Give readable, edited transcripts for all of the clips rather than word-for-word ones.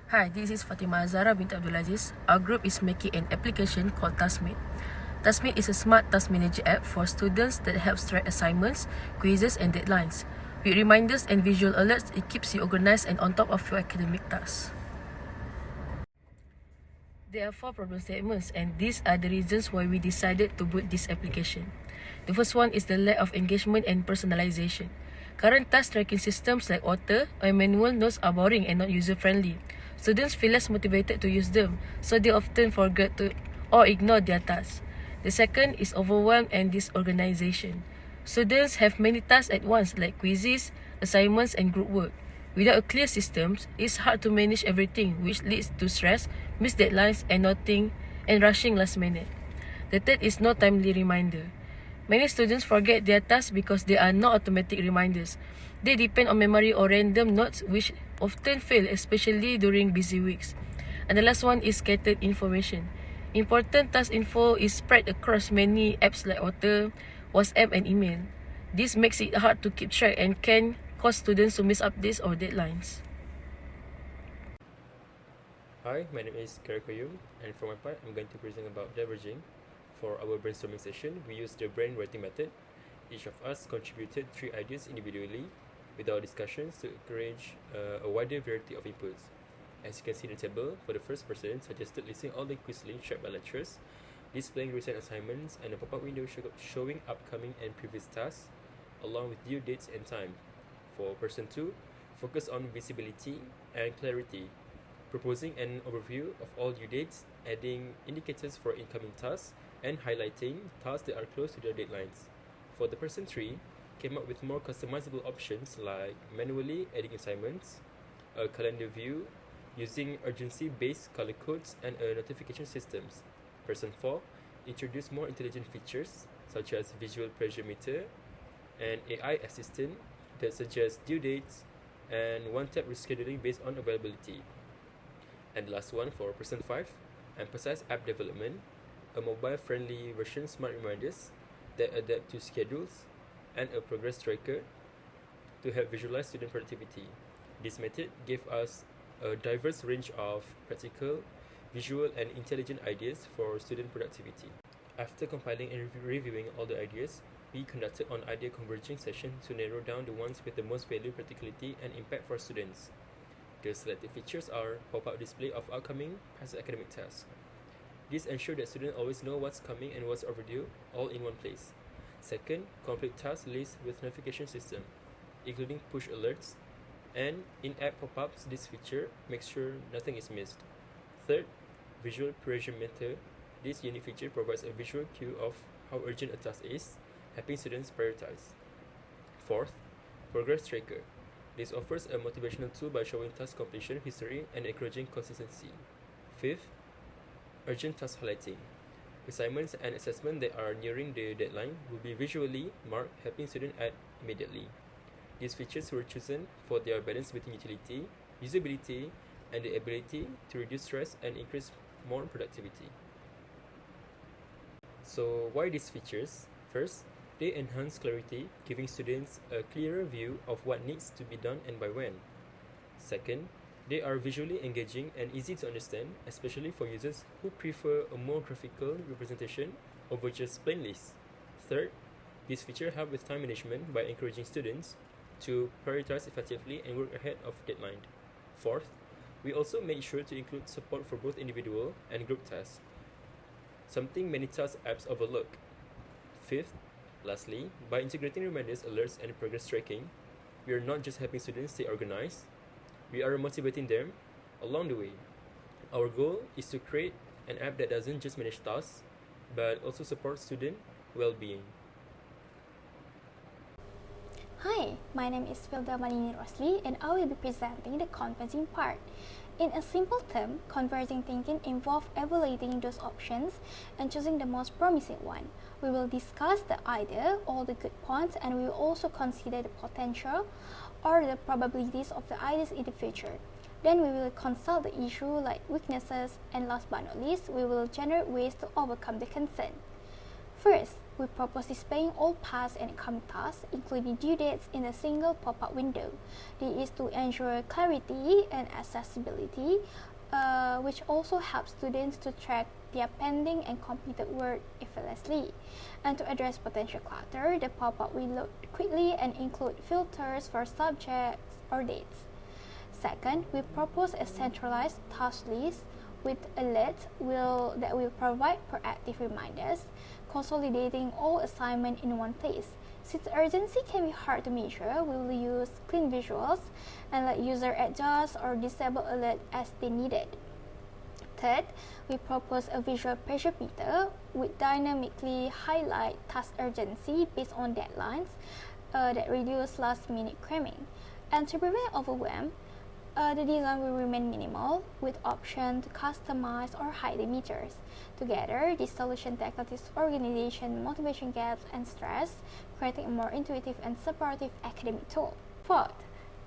Hi, this is Fatima Azara bint Abdulaziz. Our group is making an application called Taskmate. Taskmate is a smart task manager app for students that helps track assignments, quizzes, and deadlines. With reminders and visual alerts, it keeps you organized and on top of your academic tasks. There are 4 problem statements, and these are the reasons why we decided to build this application. The first one is the lack of engagement and personalization. Current task tracking systems like Otter or manual notes are boring and not user-friendly. Students feel less motivated to use them, so they often forget to or ignore their tasks. The second is overwhelm and disorganization. Students have many tasks at once like quizzes, assignments, and group work. Without a clear system, it's hard to manage everything, which leads to stress, missed deadlines, and rushing last minute. The third is no timely reminder. Many students forget their tasks because there are no automatic reminders. They depend on memory or random notes, which often fail, especially during busy weeks. And the last one is scattered information. Important task info is spread across many apps like Otter, WhatsApp, and email. This makes it hard to keep track and can cause students to miss updates or deadlines. Hi, my name is Kara Koyum, and for my part, I'm going to present about diverging. For our brainstorming session, we used the brainwriting method. Each of us contributed 3 ideas individually with our discussions to encourage a wider variety of inputs. As you can see in the table, for the first person suggested listing all the Quizlink shared by lecturers, displaying recent assignments, and a pop-up window showing upcoming and previous tasks, along with due dates and time. For person 2, focus on visibility and clarity, proposing an overview of all due dates, adding indicators for incoming tasks, and highlighting tasks that are close to their deadlines. For the person 3, came up with more customizable options like manually adding assignments, a calendar view, using urgency-based color codes, and a notification systems. Person 4 introduced more intelligent features such as visual pressure meter, an AI assistant that suggests due dates, and one-tap rescheduling based on availability. And the last one, for person 5, emphasize app development, a mobile-friendly version smart reminders that adapt to schedules, and a progress tracker to help visualize student productivity. This method gave us a diverse range of practical, visual, and intelligent ideas for student productivity. After compiling and reviewing all the ideas, we conducted an idea converging session to narrow down the ones with the most value, practicality, and impact for students. The selected features are pop-up display of upcoming past academic tasks. This ensures that students always know what's coming and what's overdue, all in one place. Second, complete task list with notification system, including push alerts, and in-app pop-ups. This feature makes sure nothing is missed. Third, visual pressure meter. This unique feature provides a visual cue of how urgent a task is, helping students prioritize. Fourth, progress tracker. This offers a motivational tool by showing task completion history and encouraging consistency. Fifth, urgent task highlighting. Assignments and assessments that are nearing the deadline will be visually marked, helping students act immediately. These features were chosen for their balance between utility, usability, and the ability to reduce stress and increase more productivity. So why these features? First, they enhance clarity, giving students a clearer view of what needs to be done and by when. Second, they are visually engaging and easy to understand, especially for users who prefer a more graphical representation over just plain lists. Third, this feature helps with time management by encouraging students to prioritize effectively and work ahead of deadline. Fourth, we also made sure to include support for both individual and group tasks, something many task apps overlook. Fifth, lastly, by integrating reminders, alerts, and progress tracking, we are not just helping students stay organized, we are motivating them along the way. Our goal is to create an app that doesn't just manage tasks, but also supports student well-being. Hi, my name is Filda Manini Rosli, and I will be presenting the conversing part. In a simple term, conversing thinking involves evaluating those options and choosing the most promising one. We will discuss the idea, all the good points, and we will also consider the potential or the probabilities of the ideas in the future. Then we will consult the issue like weaknesses, and last but not least, we will generate ways to overcome the concern. First, we propose displaying all past and incoming tasks, including due dates, in a single pop-up window. This is to ensure clarity and accessibility, which also helps students to track their pending and completed work effortlessly. And to address potential clutter, the pop-up will load quickly and include filters for subjects or dates. Second, we propose a centralized task list with alerts that will provide proactive reminders, consolidating all assignments in one place. Since urgency can be hard to measure, we will use clean visuals and let users adjust or disable alerts as they needed. Third, we propose a visual pressure meter with dynamically highlight task urgency based on deadlines that reduce last-minute cramming. And to prevent overwhelm, the design will remain minimal, with option to customize or hide the meters. Together, this solution tackles this organization, motivation gaps, and stress, creating a more intuitive and supportive academic tool. Fourth,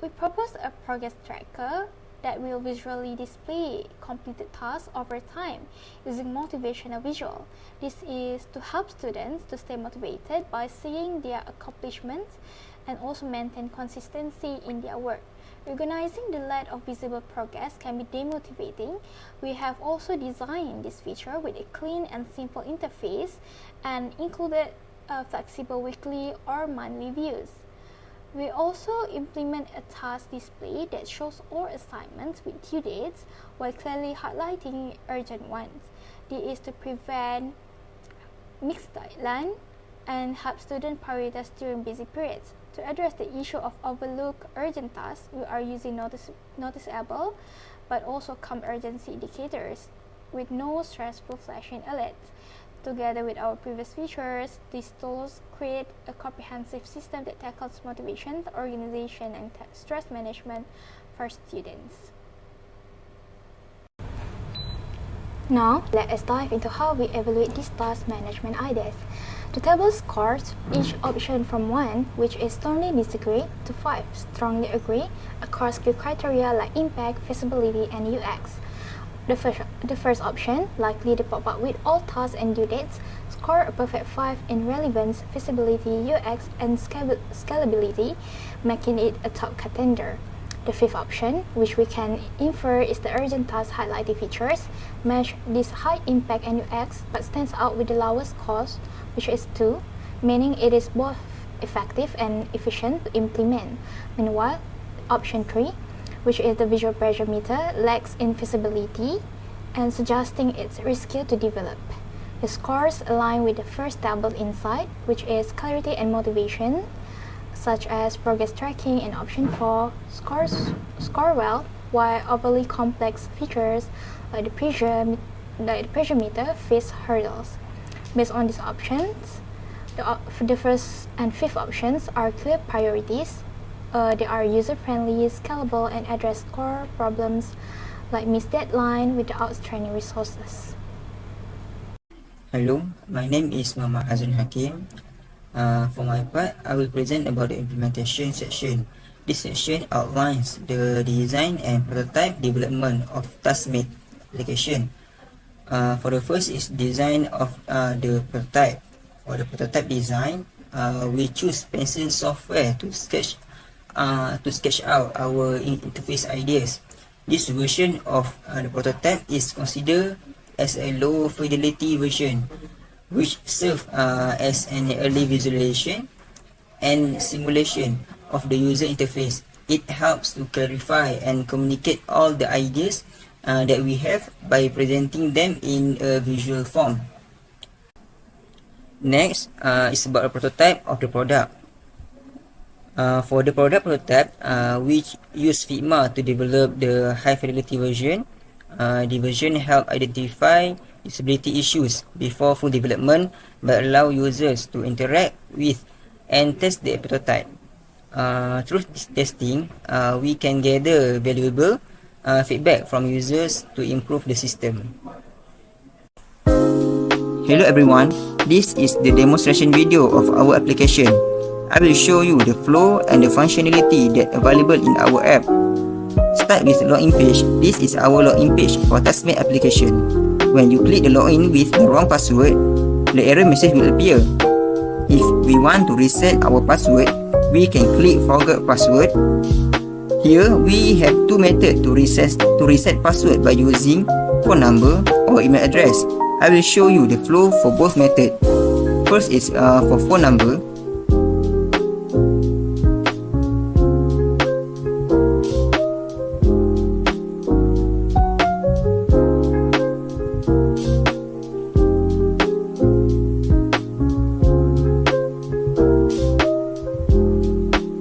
we propose a progress tracker that will visually display completed tasks over time using motivational visual. This is to help students to stay motivated by seeing their accomplishments and also maintain consistency in their work. Recognizing the lack of visible progress can be demotivating. We have also designed this feature with a clean and simple interface and included flexible weekly or monthly views. We also implement a task display that shows all assignments with due dates while clearly highlighting urgent ones. This is to prevent mixed deadline and help students prioritize during busy periods. To address the issue of overlooked urgent tasks, we are using noticeable but also calm urgency indicators with no stressful flashing alerts. Together with our previous features, these tools create a comprehensive system that tackles motivation, organization, and stress management for students. Now, let us dive into how we evaluate these task management ideas. The table scores each option from 1, which is strongly disagree, to 5, strongly agree, across key criteria like impact, feasibility, and UX. The first option, likely to pop up with all tasks and due dates, score a perfect 5 in relevance, feasibility, UX, and scalability, making it a top contender. The fifth option, which we can infer is the urgent task highlighting features, match this high impact and UX but stands out with the lowest cost, which is 2, meaning it is both effective and efficient to implement. Meanwhile, option 3, which is the visual pressure meter, lacks in feasibility and suggesting it's risky to develop. The scores align with the first table inside, which is clarity and motivation, such as progress tracking in option 4, score well, while overly complex features like the pressure meter face hurdles. Based on these options, the first and fifth options are clear priorities. They are user-friendly, scalable, and address core problems like missed deadline without straining resources. Hello, my name is Muhammad Hazrin Hakim. For my part, I will present about the implementation section. This section outlines the design and prototype development of TaskMate application. For the first is design of the prototype. For the prototype design, we choose Pencil software to sketch out our interface ideas. This version of the prototype is considered as a low fidelity version, which serves as an early visualization and simulation of the user interface. It helps to clarify and communicate all the ideas that we have by presenting them in a visual form. Next is about a prototype of the product. For the product prototype, we use Figma to develop the high fidelity version. The version help identify usability issues before full development but allow users to interact with and test the prototype. Through this testing, we can gather valuable feedback from users to improve the system. Hello everyone, this is the demonstration video of our application. I will show you the flow and the functionality that available in our app. Start with the login page. This is our login page for TaskMate application. When you click the login with the wrong password, the error message will appear. we want to reset our password, we can click forget password. Here we have two methods to reset password by using phone number or email address. I will show you the flow for both methods. First is for phone number.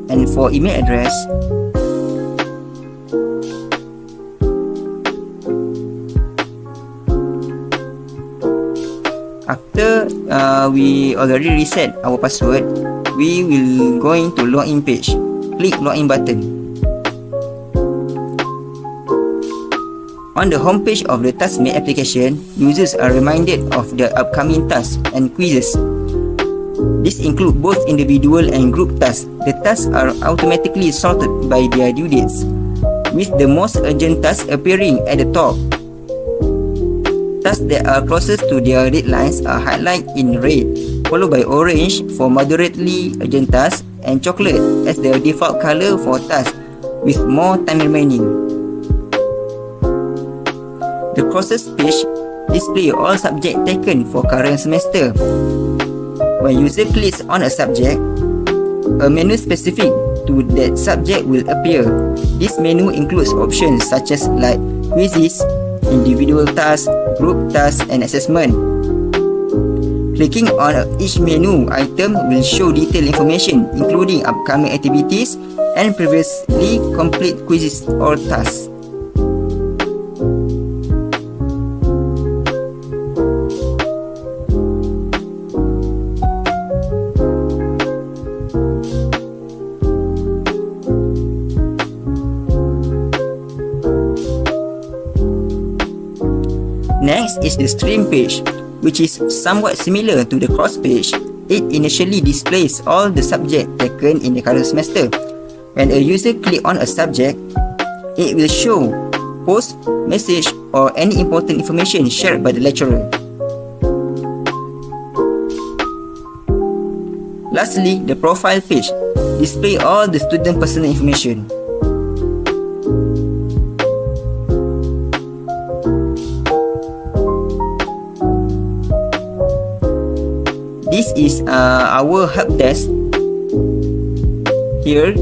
And for email address, after we already reset our password, we will going to login page. Click login button. On the home page of the TaskMate application, users are reminded of the upcoming tasks and quizzes. This includes both individual and group tasks. The tasks are automatically sorted by their due dates, with the most urgent tasks appearing at the top. Tasks that are closest to their deadlines are highlighted in red, followed by orange for moderately urgent tasks and chocolate as the default color for tasks with more time remaining. The closest page displays all subjects taken for current semester. When user clicks on a subject, a menu specific to that subject will appear. This menu includes options such as like quizzes, individual tasks, group tasks, and assessment. Clicking on each menu item will show detailed information including upcoming activities and previously complete quizzes or tasks. Next is the stream page, which is somewhat similar to the cross page. It initially displays all the subjects taken in the current semester. When a user clicks on a subject, it will show post, message, or any important information shared by the lecturer. Lastly, the profile page displays all the student personal information. This is our help desk. Here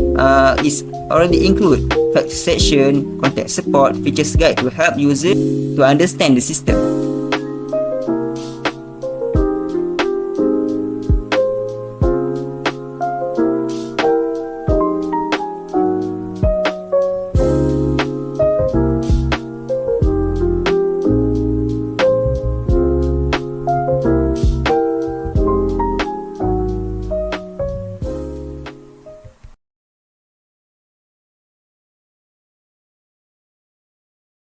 is already include fact section, contact support, features guide to help user to understand the system.